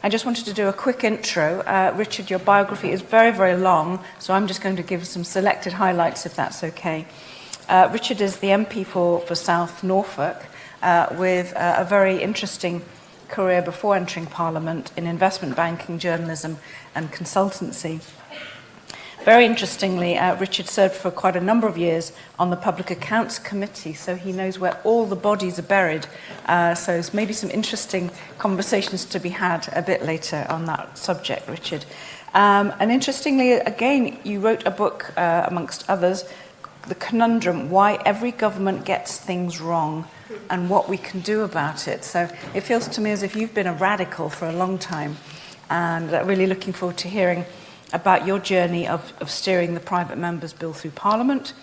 I just wanted to do a quick intro. Richard, your biography is very, very long, so I'm just going to give some selected highlights, if that's okay. Richard is the MP for South Norfolk, with a very interesting career before entering Parliament in investment banking, journalism and consultancy. Very interestingly, Richard served for quite a number of years on the Public Accounts Committee, so he knows where all the bodies are buried. So there's maybe some interesting conversations to be had a bit later on that subject, Richard. And interestingly, again, you wrote a book, amongst others, The Conundrum, Why Every Government Gets Things Wrong and What We Can Do About It. So it feels to me as if you've been a radical for a long time, and really looking forward to hearing about your journey of steering the Private Members Bill through Parliament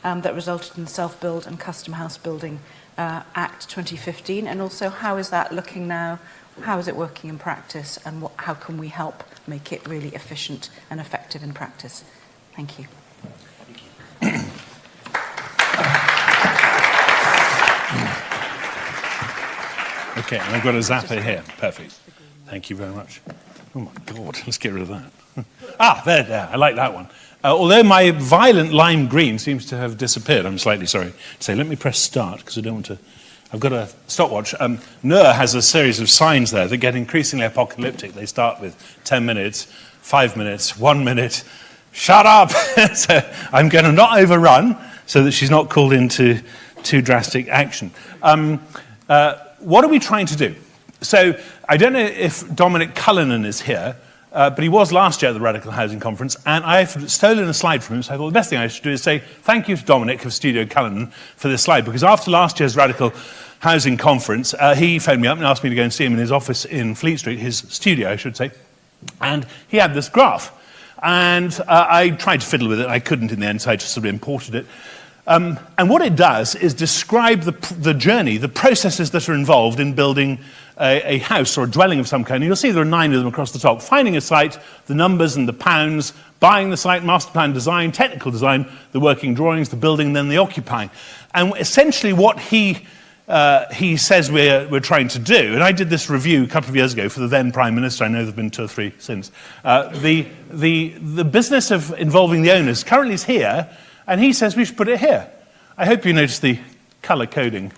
that resulted in the Self-Build and Custom House Building Act 2015, and also how is that looking now, how is it working in practice, and how can we help make it really efficient and effective in practice? Thank you. Okay, and I've got a zapper here. Perfect. Thank you very much. Oh my God, let's get rid of that. There, I like that one. Although my violent lime green seems to have disappeared, I'm slightly sorry to say. Let me press start, because I don't want to... I've got a stopwatch. NUR has a series of signs there that get increasingly apocalyptic. They start with 10 minutes, 5 minutes, 1 minute. Shut up! So I'm going to not overrun so that she's not called into too drastic action. What are we trying to do? So I don't know if Dominic Cullinan is here, but he was last year at the Radical Housing Conference, and I've stolen a slide from him, so I thought the best thing I should do is say thank you to Dominic of Studio Cullinan for this slide, because after last year's Radical Housing Conference, he phoned me up and asked me to go and see him in his office in Fleet Street, his studio, I should say, and he had this graph. And I tried to fiddle with it. I couldn't in the end, so I just sort of imported it. And what it does is describe the journey, the processes that are involved in building a house or a dwelling of some kind. And you'll see there are 9 of them across the top. Finding a site, the numbers and the pounds, buying the site, master plan design, technical design, the working drawings, the building, then the occupying. And essentially what he says we're trying to do, and I did this review a couple of years ago for the then Prime Minister, I know there have been 2 or 3 since, the business of involving the owners currently is here, and he says we should put it here. I hope you notice the colour coding,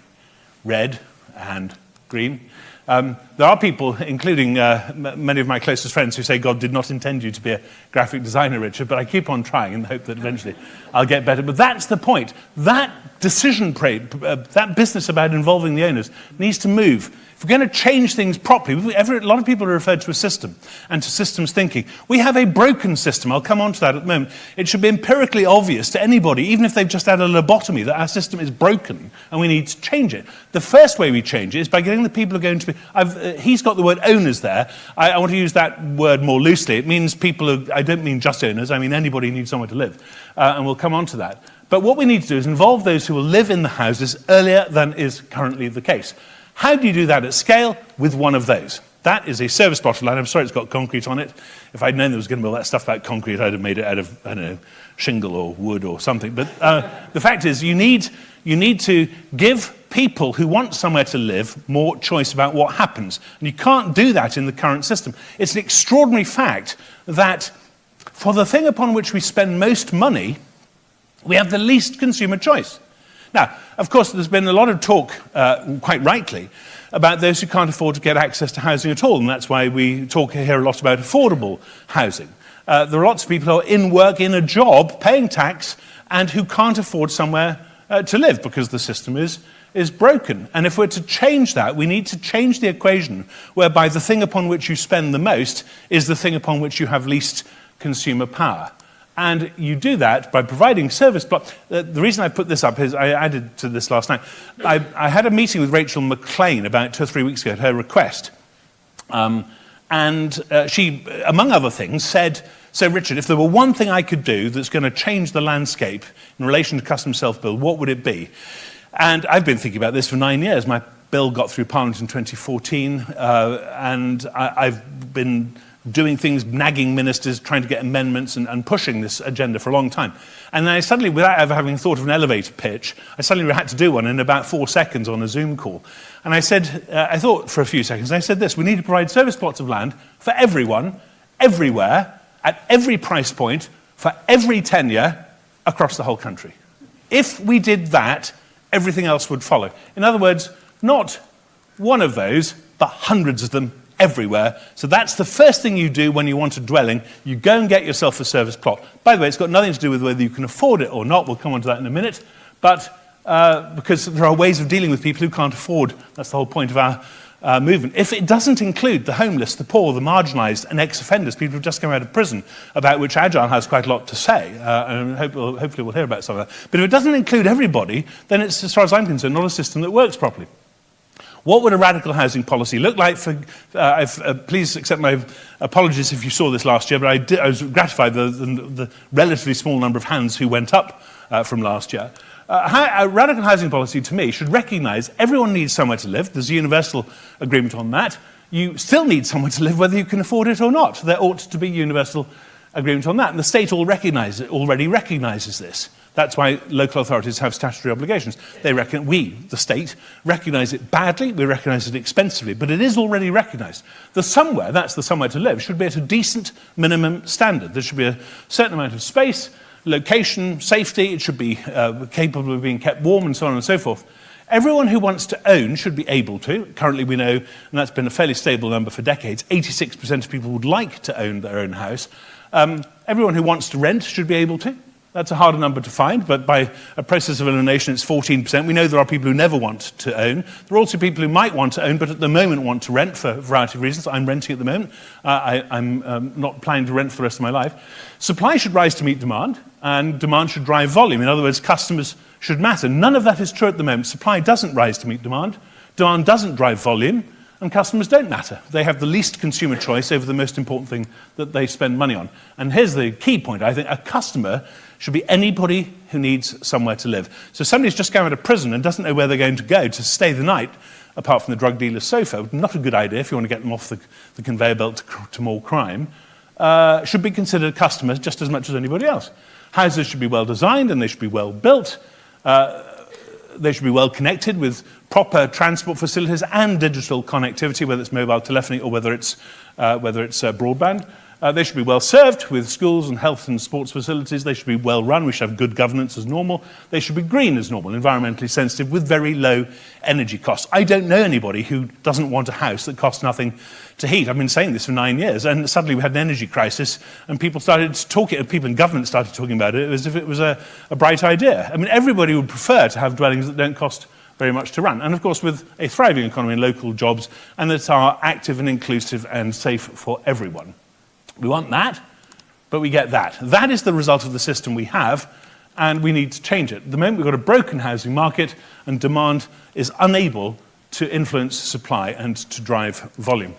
red and green. There are people, including many of my closest friends, who say God did not intend you to be a graphic designer, Richard, but I keep on trying in the hope that eventually I'll get better. But that's the point. That decision, that business about involving the owners needs to move. If we're going to change things properly, a lot of people are referred to a system and to systems thinking. We have a broken system. I'll come on to that at the moment. It should be empirically obvious to anybody, even if they've just had a lobotomy, that our system is broken and we need to change it. The first way we change it is by getting the people who are going to be... he's got the word owners there. I want to use that word more loosely. It means people who... I don't mean just owners. I mean anybody who needs somewhere to live. And we'll come on to that. But what we need to do is involve those who will live in the houses earlier than is currently the case. How do you do that at scale? With one of those. That is a service bottom line. I'm sorry it's got concrete on it. If I'd known there was going to be all that stuff about concrete, I'd have made it out of, I don't know, shingle or wood or something. But the fact is, you need to give people who want somewhere to live more choice about what happens. And you can't do that in the current system. It's an extraordinary fact that for the thing upon which we spend most money, we have the least consumer choice. Now, of course, there's been a lot of talk, quite rightly, about those who can't afford to get access to housing at all, and that's why we talk here a lot about affordable housing. There are lots of people who are in work, in a job, paying tax, and who can't afford somewhere to live because the system is broken. And if we're to change that, we need to change the equation whereby the thing upon which you spend the most is the thing upon which you have least consumer power. And you do that by providing service blocks. The reason I put this up is I added to this last night. I had a meeting with Rachel McLean about 2 or 3 weeks ago at her request. And she, among other things, said, so Richard, if there were one thing I could do that's going to change the landscape in relation to custom self-build, what would it be? And I've been thinking about this for 9 years. My bill got through Parliament in 2014, and I've been doing things, nagging ministers, trying to get amendments and pushing this agenda for a long time. And then I suddenly, without ever having thought of an elevator pitch, I suddenly had to do one in about 4 seconds on a Zoom call. And I said, I thought for a few seconds, and I said this: we need to provide service plots of land for everyone, everywhere, at every price point, for every tenure, across the whole country. If we did that, everything else would follow. In other words, not one of those, but hundreds of them everywhere. So that's the first thing you do when you want a dwelling. You go and get yourself a service plot. By the way, it's got nothing to do with whether you can afford it or not. We'll come on to that in a minute. But because there are ways of dealing with people who can't afford, that's the whole point of our movement. If it doesn't include the homeless, the poor, the marginalised, and ex-offenders, people who've just come out of prison, about which Agile has quite a lot to say, and hopefully we'll hear about some of that. But if it doesn't include everybody, then it's, as far as I'm concerned, not a system that works properly. What would a radical housing policy look like? Please accept my apologies if you saw this last year, but I was gratified the relatively small number of hands who went up from last year. A radical housing policy, to me, should recognise everyone needs somewhere to live. There's a universal agreement on that. You still need somewhere to live whether you can afford it or not. There ought to be universal agreement on that. And the state already recognises this. That's why local authorities have statutory obligations. We, the state, recognise it badly, we recognise it expensively, but it is already recognised. The somewhere, that's the somewhere to live, should be at a decent minimum standard. There should be a certain amount of space, location, safety, it should be capable of being kept warm and so on and so forth. Everyone who wants to own should be able to. Currently we know, and that's been a fairly stable number for decades, 86% of people would like to own their own house. Everyone who wants to rent should be able to. That's a harder number to find, but by a process of elimination, it's 14%. We know there are people who never want to own. There are also people who might want to own, but at the moment want to rent for a variety of reasons. I'm renting at the moment. I'm not planning to rent for the rest of my life. Supply should rise to meet demand, and demand should drive volume. In other words, customers should matter. None of that is true at the moment. Supply doesn't rise to meet demand. Demand doesn't drive volume. And customers don't matter. They have the least consumer choice over the most important thing that they spend money on. And here's the key point. I think a customer should be anybody who needs somewhere to live. So somebody's just come out of prison and doesn't know where they're going to go to stay the night, apart from the drug dealer's sofa. Not a good idea if you want to get them off the conveyor belt to more crime. Should be considered customers just as much as anybody else. Houses should be well designed and they should be well built. They should be well connected with proper transport facilities and digital connectivity, whether it's mobile telephony or whether it's broadband. They should be well served with schools and health and sports facilities. They should be well run. We should have good governance as normal. They should be green as normal, environmentally sensitive, with very low energy costs. I don't know anybody who doesn't want a house that costs nothing to heat. I've been saying this for 9 years, and suddenly we had an energy crisis, and people in government started talking about it as if it was a bright idea. I mean, everybody would prefer to have dwellings that don't cost very much to run. And of course, with a thriving economy and local jobs, and that are active and inclusive and safe for everyone. We want that, but we get that. That is the result of the system we have, and we need to change it. At the moment, we've got a broken housing market, and demand is unable to influence supply and to drive volume.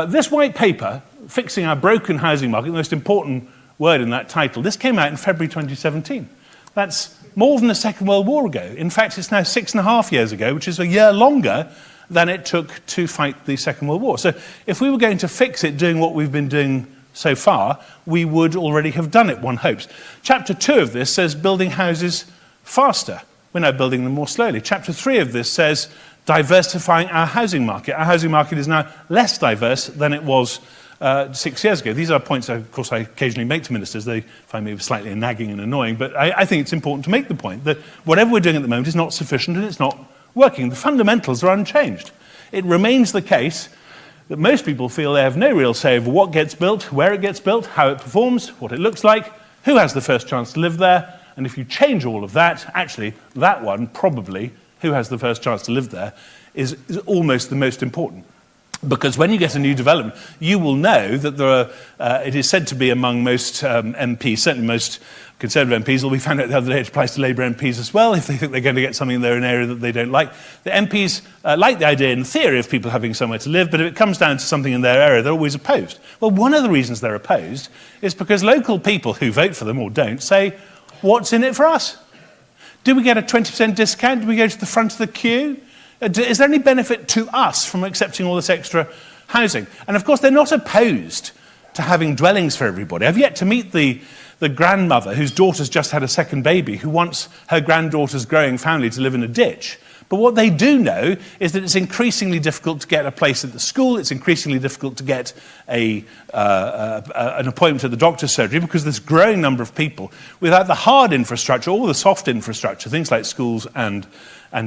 This white paper, Fixing Our Broken Housing Market, the most important word in that title, this came out in February 2017. That's more than the Second World War ago. In fact, it's now 6.5 years ago, which is a year longer than it took to fight the Second World War. So if we were going to fix it doing what we've been doing so far, we would already have done it, one hopes. Chapter 2 of this says building houses faster. We're now building them more slowly. Chapter 3 of this says diversifying our housing market. Our housing market is now less diverse than it was 6 years ago. These are points, of course, I occasionally make to ministers. They find me slightly nagging and annoying, but I think it's important to make the point that whatever we're doing at the moment is not sufficient and it's not working. The fundamentals are unchanged. It remains the case that most people feel they have no real say over what gets built, where it gets built, how it performs, what it looks like, who has the first chance to live there, and if you change all of that, actually, that one, probably, who has the first chance to live there, is almost the most important. Because when you get a new development, you will know that there are, it is said to be among most MPs, certainly most Conservative MPs, although we found out the other day it applies to Labour MPs as well, if they think they're going to get something in their own area that they don't like. The MPs like the idea in theory of people having somewhere to live, but if it comes down to something in their area, they're always opposed. Well, one of the reasons they're opposed is because local people who vote for them or don't say, what's in it for us? Do we get a 20% discount? Do we go to the front of the queue? Is there any benefit to us from accepting all this extra housing? And of course, they're not opposed to having dwellings for everybody. I've yet to meet the grandmother whose daughter's just had a second baby, who wants her granddaughter's growing family to live in a ditch. But what they do know is that it's increasingly difficult to get a place at the school, it's increasingly difficult to get an appointment at the doctor's surgery, because there's a growing number of people without the hard infrastructure or the soft infrastructure, things like schools and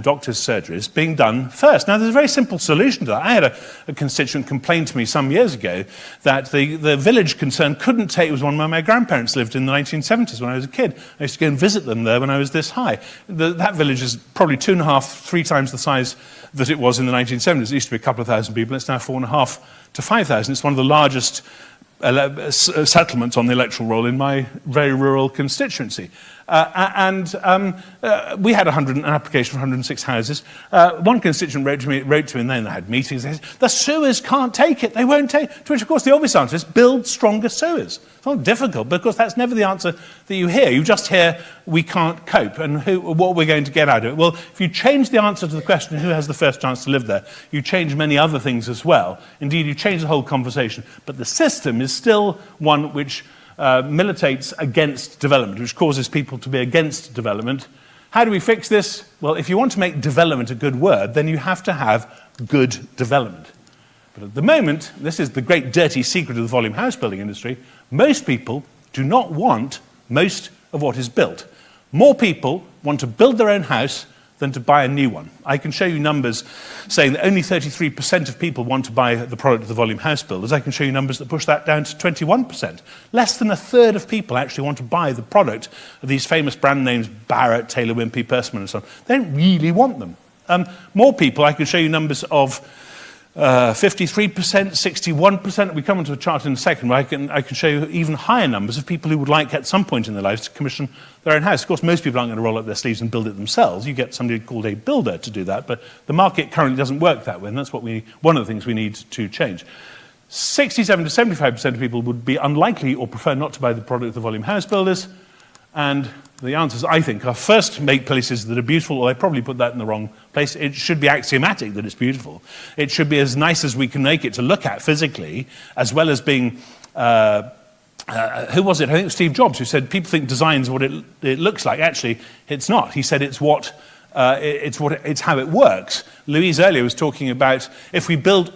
doctors' surgeries, being done first. Now, there's a very simple solution to that. I had a constituent complain to me some years ago that the village concerned couldn't take, it was one where my grandparents lived in the 1970s when I was a kid. I used to go and visit them there when I was this high. That village is probably 2.5, 3 times the size that it was in the 1970s. It used to be a couple of thousand people. It's now 4.5 to 5,000. It's one of the largest settlements on the electoral roll in my very rural constituency. We had an application for 106 houses. One constituent wrote to me, and then they had meetings. They said, the sewers can't take it. They won't take it. To which, of course, the obvious answer is build stronger sewers. It's not difficult, because that's never the answer that you hear. You just hear, we can't cope, and what we're going to get out of it. Well, if you change the answer to the question, who has the first chance to live there, you change many other things as well. Indeed, you change the whole conversation. But the system is still one which militates against development, which causes people to be against development. How do we fix this? Well, if you want to make development a good word, then you have to have good development. But at the moment, this is the great dirty secret of the volume house building industry, most people do not want most of what is built. More people want to build their own house than to buy a new one. I can show you numbers saying that only 33% of people want to buy the product of the volume house builders. I can show you numbers that push that down to 21%. Less than a third of people actually want to buy the product of these famous brand names, Barrett, Taylor Wimpey, Persimmon, and so on. They don't really want them. More people, I can show you numbers of 53%, 61%. We come onto a chart in a second where I can show you even higher numbers of people who would like at some point in their lives to commission their own house. Of course, most people aren't going to roll up their sleeves and build it themselves. You get somebody called a builder to do that, but the market currently doesn't work that way, and that's one of the things we need to change. 67 to 75% of people would be unlikely or prefer not to buy the product of the volume house builders, and the answers, I think, are first, make places that are beautiful. Well, I probably put that in the wrong place. It should be axiomatic that it's beautiful. It should be as nice as we can make it to look at physically, as well as being, who was it? I think it was Steve Jobs who said, people think design's what it looks like. Actually, it's not. He said it's how it works. Louise earlier was talking about if we built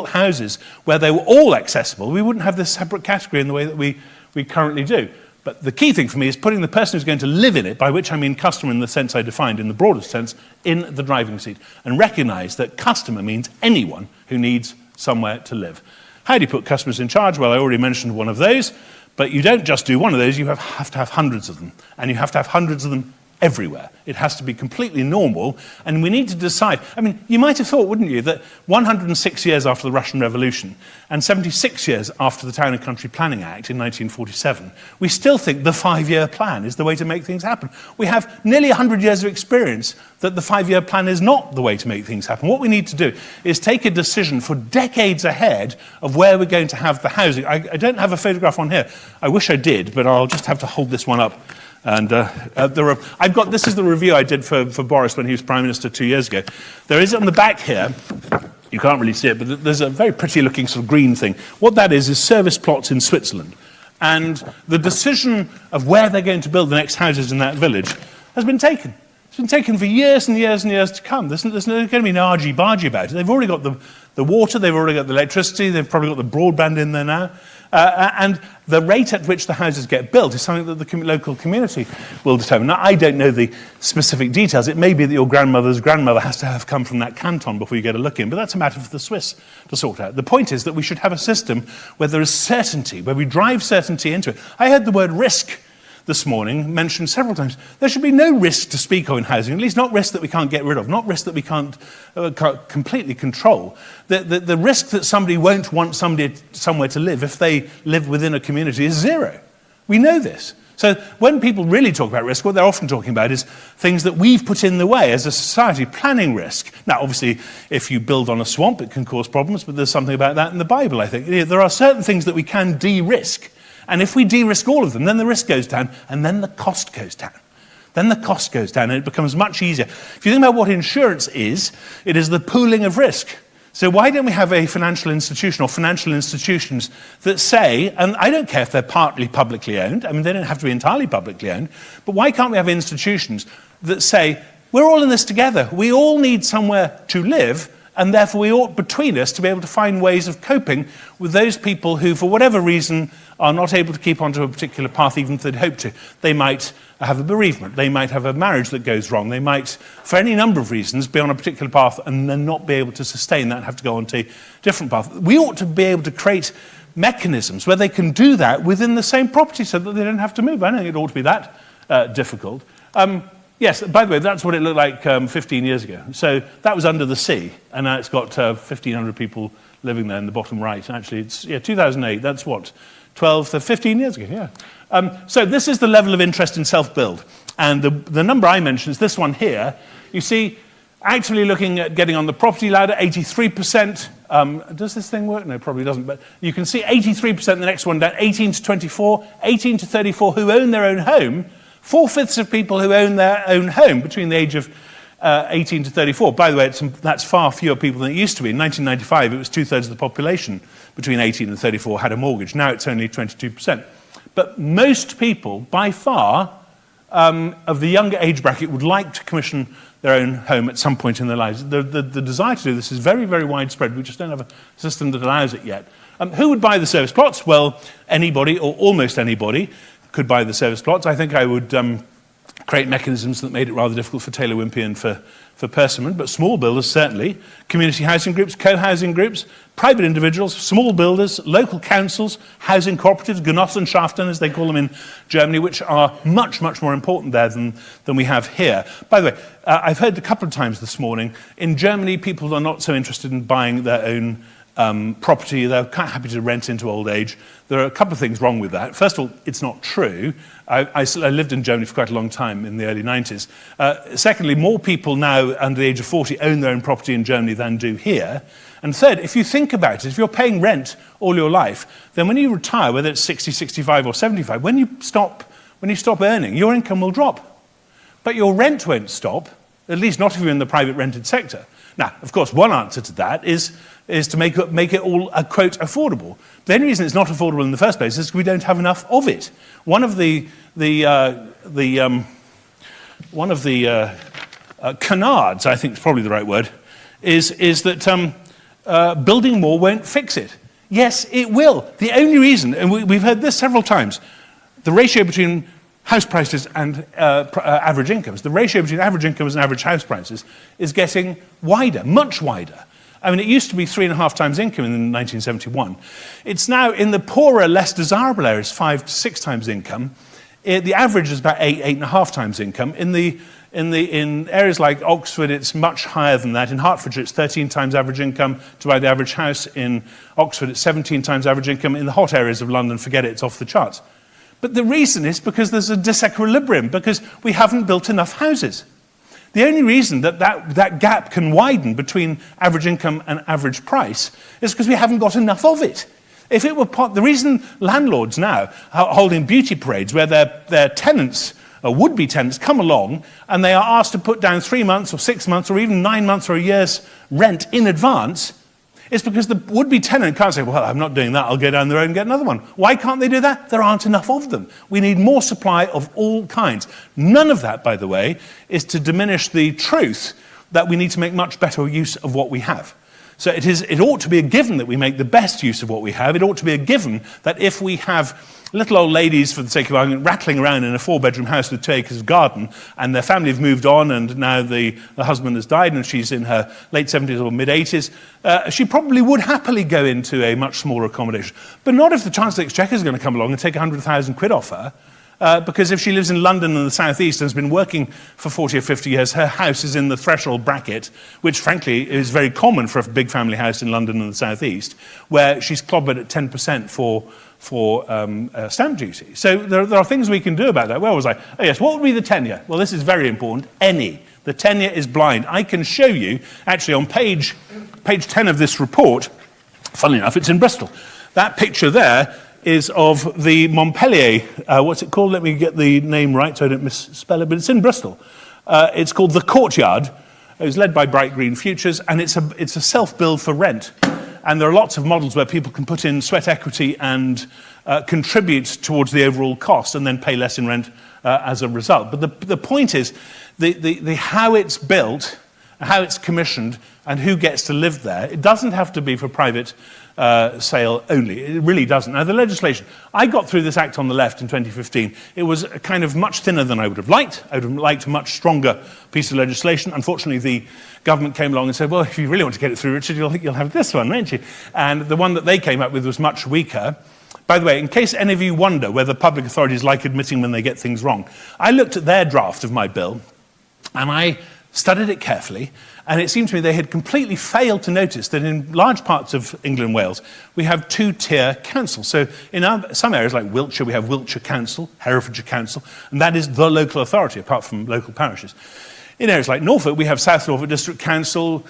houses where they were all accessible, we wouldn't have this separate category in the way that we currently do. But the key thing for me is putting the person who's going to live in it, by which I mean customer in the sense I defined, in the broadest sense, in the driving seat. And recognize that customer means anyone who needs somewhere to live. How do you put customers in charge? Well, I already mentioned one of those. But you don't just do one of those, you have to have hundreds of them. And you have to have hundreds of them everywhere. It has to be completely normal, and we need to decide. I mean, you might have thought, wouldn't you, that 106 years after the Russian Revolution and 76 years after the Town and Country Planning Act in 1947, we still think the 5-year plan is the way to make things happen. We have nearly 100 years of experience that the 5-year plan is not the way to make things happen. What we need to do is take a decision for decades ahead of where we're going to have the housing. I don't have a photograph on here. I wish I did, but I'll just have to hold this one up. And this is the review I did for Boris when he was Prime Minister 2 years ago. There is on the back here, you can't really see it, but there's a very pretty looking sort of green thing. What that is service plots in Switzerland. And the decision of where they're going to build the next houses in that village has been taken. It's been taken for years and years and years to come. There's going to be no argy-bargy about it. They've already got the water, they've already got the electricity, they've probably got the broadband in there now. And the rate at which the houses get built is something that the local community will determine. Now, I don't know the specific details. It may be that your grandmother's grandmother has to have come from that canton before you get a look in, but that's a matter for the Swiss to sort out. The point is that we should have a system where there is certainty, where we drive certainty into it. I heard the word risk this morning mentioned several times. There should be no risk to speak of in housing, at least not risk that we can't get rid of, not risk that we can't completely control. The risk that somebody won't want somebody somewhere to live if they live within a community is zero. We know this. So when people really talk about risk, what they're often talking about is things that we've put in the way as a society, planning risk. Now, obviously, if you build on a swamp, it can cause problems, but there's something about that in the Bible, I think. There are certain things that we can de-risk. And if we de-risk all of them, then the risk goes down, and then the cost goes down. Then the cost goes down, and it becomes much easier. If you think about what insurance is, it is the pooling of risk. So why don't we have a financial institution or financial institutions that say, and I don't care if they're partly publicly owned, I mean, they don't have to be entirely publicly owned, but why can't we have institutions that say, we're all in this together, we all need somewhere to live, and therefore we ought, between us, to be able to find ways of coping with those people who, for whatever reason, are not able to keep onto a particular path even if they'd hoped to. They might have a bereavement, they might have a marriage that goes wrong, they might, for any number of reasons, be on a particular path and then not be able to sustain that and have to go on to a different path. We ought to be able to create mechanisms where they can do that within the same property so that they don't have to move. I don't think it ought to be that difficult. Yes, by the way, that's what it looked like 15 years ago. So that was under the sea, and now it's got 1,500 people living there in the bottom right. Actually, it's 2008. That's what, 12 to 15 years ago, yeah. So this is the level of interest in self-build. And the number I mentioned is this one here. You see, actively looking at getting on the property ladder, 83%. Does this thing work? No, probably doesn't. But you can see 83%, the next one down, 18 to 24, 18 to 34 who own their own home. 4/5 of people who own their own home between the age of 18 to 34. By the way, that's far fewer people than it used to be. In 1995, it was 2/3 of the population between 18 and 34 had a mortgage. Now it's only 22%. But most people, by far, of the younger age bracket would like to commission their own home at some point in their lives. The desire to do this is very, very widespread. We just don't have a system that allows it yet. Who would buy the service plots? Well, anybody, or almost anybody, could buy the service plots. I think I would create mechanisms that made it rather difficult for Taylor Wimpey and for Persimmon, but small builders certainly, community housing groups, co-housing groups, private individuals, small builders, local councils, housing cooperatives, Genossenschaften as they call them in Germany, which are much, much more important there than we have here. By the way, I've heard a couple of times this morning, in Germany people are not so interested in buying their own property, they're quite happy to rent into old age. There are a couple of things wrong with that. First of all, it's not true. I lived in Germany for quite a long time in the early 90s. Secondly, more people now under the age of 40 own their own property in Germany than do here. And third, if you think about it, if you're paying rent all your life, then when you retire, whether it's 60, 65 or 75, when you stop earning, your income will drop. But your rent won't stop, at least not if you're in the private rented sector. Now, of course, one answer to that is to make it all, quote, affordable. The only reason it's not affordable in the first place is because we don't have enough of it. One of the canards, I think is probably the right word, is that building more won't fix it. Yes, it will. The only reason, and we've heard this several times, the ratio between house prices and average incomes, the ratio between average incomes and average house prices is getting wider, much wider. I mean, it used to be 3.5 times income in 1971. It's now, in the poorer, less desirable areas, 5 to 6 times income. The average is about 8.5 times income. In areas like Oxford, it's much higher than that. In Hertfordshire, it's 13 times average income to buy the average house. In Oxford, it's 17 times average income. In the hot areas of London, forget it, it's off the charts. But the reason is because there's a disequilibrium, because we haven't built enough houses. The only reason that gap can widen between average income and average price is because we haven't got enough of it. If it were the reason landlords now are holding beauty parades where their tenants, or would-be tenants, come along and they are asked to put down 3 months or 6 months or even 9 months or a year's rent in advance, it's because the would-be tenant can't say, well, I'm not doing that, I'll go down the road and get another one. Why can't they do that? There aren't enough of them. We need more supply of all kinds. None of that, by the way, is to diminish the truth that we need to make much better use of what we have. So it ought to be a given that we make the best use of what we have. It ought to be a given that if we have little old ladies, for the sake of argument, rattling around in a 4-bedroom house with 2 acres of garden, and their family have moved on, and now the husband has died, and she's in her late 70s or mid-80s, she probably would happily go into a much smaller accommodation. But not if the Chancellor of the Exchequer is going to come along and take 100,000 quid off her, because if she lives in London and the South East and has been working for 40 or 50 years, her house is in the threshold bracket, which frankly is very common for a big family house in London and the South East, where she's clobbered at 10% for stamp duty. So there are things we can do about that. Where was I? Oh yes, what would be the tenure? Well, this is very important. Any. The tenure is blind. I can show you, actually on page 10 of this report, funnily enough, it's in Bristol. That picture there is of the Montpellier, what's it called? Let me get the name right so I don't misspell it, but it's in Bristol. It's called the Courtyard. It was led by Bright Green Futures, and it's a self-build for rent. And there are lots of models where people can put in sweat equity and contribute towards the overall cost and then pay less in rent as a result. But the point is, the how it's built, how it's commissioned, and who gets to live there, it doesn't have to be for private sale only. It really doesn't. Now, the legislation, I got through this act on the left in 2015. It was kind of much thinner than I would have liked. I would have liked a much stronger piece of legislation. Unfortunately, the government came along and said, well, if you really want to get it through, Richard, you'll have this one, won't you? And the one that they came up with was much weaker. By the way, in case any of you wonder whether public authorities like admitting when they get things wrong, I looked at their draft of my bill, and I studied it carefully, and it seemed to me they had completely failed to notice that in large parts of England and Wales, we have two-tier councils. So in some areas like Wiltshire, we have Wiltshire Council, Herefordshire Council, and that is the local authority, apart from local parishes. In areas like Norfolk, we have South Norfolk District Council,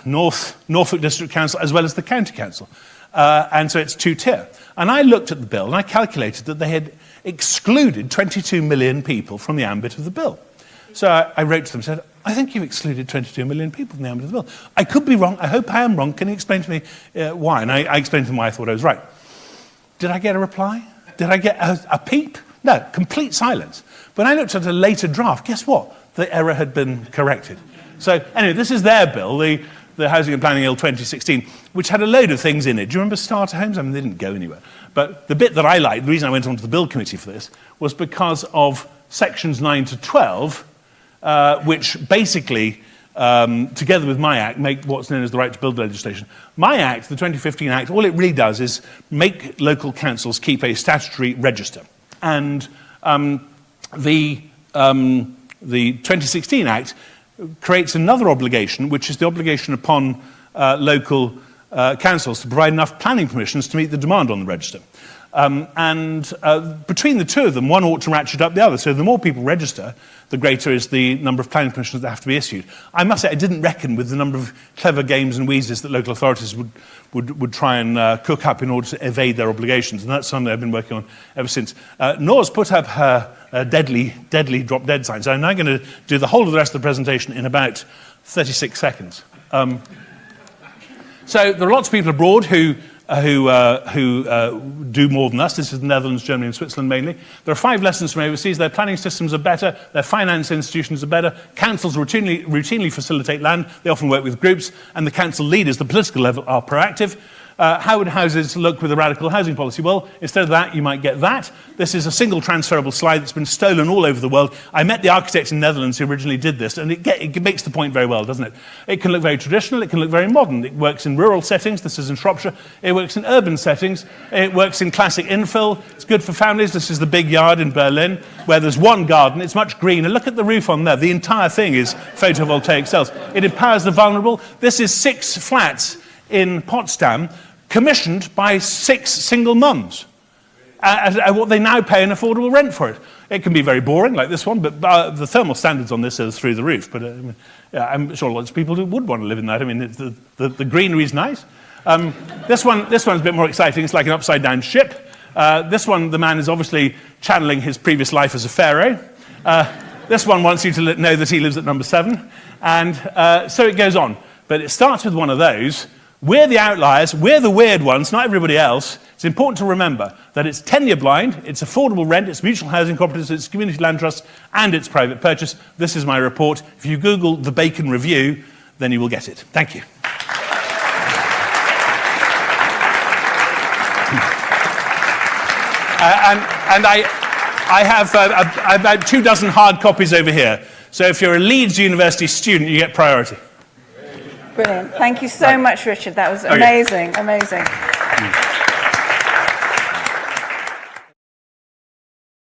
Norfolk District Council, as well as the County Council. And so it's two-tier. And I looked at the bill, and I calculated that they had excluded 22 million people from the ambit of the bill. So I wrote to them and said, I think you've excluded 22 million people from the ambit of the bill. I could be wrong. I hope I am wrong. Can you explain to me why? And I explained to them why I thought I was right. Did I get a reply? Did I get a peep? No, complete silence. When I looked at a later draft, guess what? The error had been corrected. So anyway, this is their bill, the Housing and Planning Bill 2016, which had a load of things in it. Do you remember starter homes? I mean, they didn't go anywhere. But the bit that I liked, the reason I went on to the Bill Committee for this, was because of sections 9 to 12, which basically, together with my act, make what's known as the right to build legislation. My act, the 2015 act, all it really does is make local councils keep a statutory register. And the 2016 act creates another obligation, which is the obligation upon local councils to provide enough planning permissions to meet the demand on the register. Between the two of them, one ought to ratchet up the other. So the more people register, the greater is the number of planning permissions that have to be issued. I must say, I didn't reckon with the number of clever games and wheezes that local authorities would try and cook up in order to evade their obligations. And that's something I've been working on ever since. Nora's put up her deadly drop dead sign. So I'm now going to do the whole of the rest of the presentation in about 36 seconds. So there are lots of people abroad who do more than us. This is the Netherlands, Germany, and Switzerland mainly. There are 5 lessons from overseas. Their planning systems are better. Their finance institutions are better. Councils routinely facilitate land. They often work with groups. And the council leaders, the political level, are proactive. How would houses look with a radical housing policy? Well, instead of that, you might get that. This is a single transferable slide that's been stolen all over the world. I met the architect in the Netherlands who originally did this, and it makes the point very well, doesn't it? It can look very traditional. It can look very modern. It works in rural settings. This is in Shropshire. It works in urban settings. It works in classic infill. It's good for families. This is the big yard in Berlin, where there's one garden. It's much greener. Look at the roof on there. The entire thing is photovoltaic cells. It empowers the vulnerable. This is 6 flats in Potsdam, commissioned by 6 single mums, at what they now pay an affordable rent for it. It can be very boring, like this one, but the thermal standards on this are through the roof. But yeah, I'm sure lots of people would want to live in that. I mean, the greenery is nice. This one's a bit more exciting. It's like an upside-down ship. This one, the man is obviously channeling his previous life as a pharaoh. This one wants you to know that he lives at number 7. And so it goes on. But it starts with one of those. We're the outliers, we're the weird ones, not everybody else. It's important to remember that it's tenure blind, it's affordable rent, it's mutual housing cooperatives, it's community land trusts, and it's private purchase. This is my report. If you Google the Bacon Review, then you will get it. Thank you. I have about 24 hard copies over here. So if you're a Leeds University student, you get priority. Brilliant. Thank you so much, Richard. That was amazing, amazing.